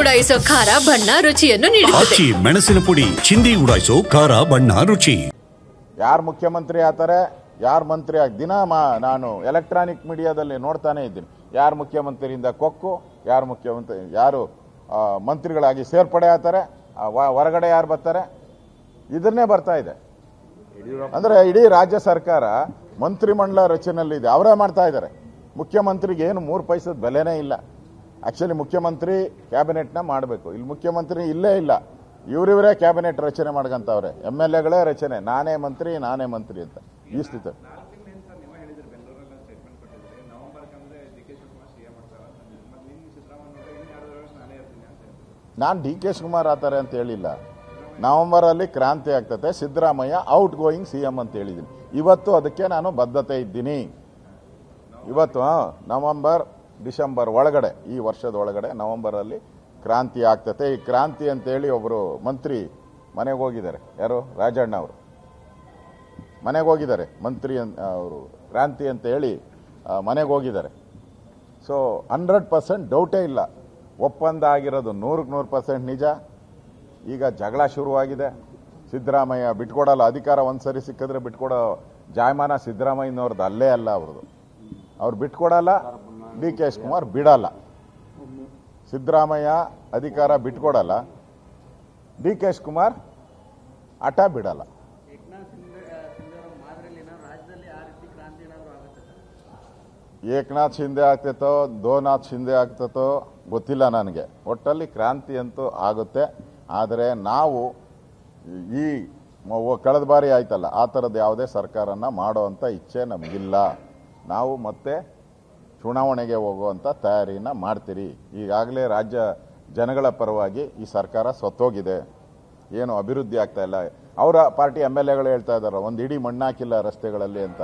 ಉಡಾಯಿಸೋ ಖಾರ ಬಣ್ಣ ರುಚಿಯನ್ನು ನೀಡುತ್ತದೆ. ಮೆಣಸಿನ ಪುಡಿ ಚಿಂದಿ ಉಡಾಯಿಸೋ ಖಾರ ಬಣ್ಣ ರುಚಿ. ಯಾರು ಮುಖ್ಯಮಂತ್ರಿ ಆಗ್ತಾರೆ, ಯಾರು ಮಂತ್ರಿ ದಿನ ನಾನು ಎಲೆಕ್ಟ್ರಾನಿಕ್ ಮೀಡಿಯಾದಲ್ಲಿ ನೋಡ್ತಾನೆ ಇದ್ದೀನಿ. ಯಾರು ಮುಖ್ಯಮಂತ್ರಿಯಿಂದ ಕೊಕ್ಕು, ಯಾರು ಮಂತ್ರಿಗಳಾಗಿ ಸೇರ್ಪಡೆ ಆಗ್ತಾರೆ, ಹೊರಗಡೆ ಯಾರು ಬರ್ತಾರೆ, ಇದನ್ನೇ ಬರ್ತಾ ಇದೆ. ಅಂದ್ರೆ ಇಡೀ ರಾಜ್ಯ ಸರ್ಕಾರ ಮಂತ್ರಿಮಂಡಲ ರಚನೆಯಲ್ಲಿದೆ, ಅವರೇ ಮಾಡ್ತಾ ಇದ್ದಾರೆ. ಮುಖ್ಯಮಂತ್ರಿಗೆ ಏನು 3 ಪೈಸದ ಬೆಲೆನೇ ಇಲ್ಲ. ಆಕ್ಚುಲಿ ಮುಖ್ಯಮಂತ್ರಿ ಕ್ಯಾಬಿನೆಟ್ನ ಮಾಡಬೇಕು. ಇಲ್ಲಿ ಮುಖ್ಯಮಂತ್ರಿ ಇಲ್ಲೇ ಇಲ್ಲ, ಇವರಿವರೇ ಕ್ಯಾಬಿನೆಟ್ ರಚನೆ ಮಾಡ್ಕಂತವ್ರೆ. MLAಗಳೇ ರಚನೆ, ನಾನೇ ಮಂತ್ರಿ ಅಂತ ಈ ಸ್ಥಿತಿ. ನಾನು DK ಶಿವಕುಮಾರ್ ಆತಾರೆ ಅಂತ ಹೇಳಿಲ್ಲ. ನವೆಂಬರಲ್ಲಿ ಕ್ರಾಂತಿ ಆಗ್ತದೆ, ಸಿದ್ದರಾಮಯ್ಯ ಔಟ್ ಗೋಯಿಂಗ್ CM ಅಂತ ಹೇಳಿದ್ದೀನಿ. ಇವತ್ತು ಅದಕ್ಕೆ ನಾನು ಬದ್ಧತೆ ಇದ್ದೀನಿ. ಇವತ್ತು ನವೆಂಬರ್ ಡಿಸೆಂಬರ್ ಒಳಗಡೆ, ಈ ವರ್ಷದ ಒಳಗಡೆ ನವೆಂಬರಲ್ಲಿ ಕ್ರಾಂತಿ ಆಗ್ತದೆ. ಈ ಕ್ರಾಂತಿ ಅಂತೇಳಿ ಒಬ್ಬರು ಮಂತ್ರಿ ಮನೆಗೆ ಹೋಗಿದ್ದಾರೆ. ಯಾರು? ರಾಜಣ್ಣ ಅವರು ಮನೆಗೆ ಹೋಗಿದ್ದಾರೆ. ಮಂತ್ರಿ ಅವರು ಕ್ರಾಂತಿ ಅಂತ ಹೇಳಿ ಮನೆಗೆ ಹೋಗಿದ್ದಾರೆ. ಸೊ 100% ಡೌಟೇ ಇಲ್ಲ, ಒಪ್ಪಂದ ಆಗಿರೋದು 100% ನಿಜ. ಈಗ ಜಗಳ ಶುರುವಾಗಿದೆ. ಸಿದ್ದರಾಮಯ್ಯ ಬಿಟ್ಕೊಡಲ್ಲ, ಅಧಿಕಾರ ಒಂದ್ಸರಿ ಸಿಕ್ಕಿದ್ರೆ ಬಿಟ್ಕೊಡೋ ಜಾಯಮಾನ ಸಿದ್ದರಾಮಯ್ಯನವ್ರದ್ದು ಅಲ್ಲೇ ಅಲ್ಲ. ಅವ್ರು ಬಿಟ್ಕೊಡಲ್ಲ, DK ಶಿವಕುಮಾರ್ ಬಿಡಲ್ಲ. ಸಿದ್ದರಾಮಯ್ಯ ಅಧಿಕಾರ ಬಿಟ್ಕೊಡಲ್ಲ, DK ಶಿವಕುಮಾರ್ ಹಠ ಬಿಡಲ್ಲ. ಏಕನಾಥ್ ಶಿಂದೆ ಆಗ್ತೈತೋ ದೋನಾಥ್ ಶಿಂದೆ ಆಗ್ತೈತೋ ಗೊತ್ತಿಲ್ಲ ನನಗೆ. ಒಟ್ಟಲ್ಲಿ ಕ್ರಾಂತಿ ಅಂತೂ ಆಗುತ್ತೆ. ಆದರೆ ನಾವು ಈ ಕಳೆದ ಬಾರಿ ಆಯ್ತಲ್ಲ, ಆ ಥರದ್ದು ಯಾವುದೇ ಸರ್ಕಾರನ ಮಾಡೋ ಅಂಥ ಇಚ್ಛೆ ನಮಗಿಲ್ಲ. ನಾವು ಮತ್ತೆ ಚುನಾವಣೆಗೆ ಹೋಗುವಂಥ ತಯಾರಿನ ಮಾಡ್ತೀರಿ. ಈಗಾಗಲೇ ರಾಜ್ಯ ಜನಗಳ ಪರವಾಗಿ ಈ ಸರ್ಕಾರ ಸತ್ತೋಗಿದೆ, ಏನು ಅಭಿವೃದ್ಧಿ ಆಗ್ತಾ ಇಲ್ಲ. ಅವರ ಪಾರ್ಟಿ MLAಗಳು ಹೇಳ್ತಾ ಇದ್ದಾರೆ, ಒಂದು ಇಡೀ ಮಣ್ಣಾಕಿಲ್ಲ ರಸ್ತೆಗಳಲ್ಲಿ ಅಂತ.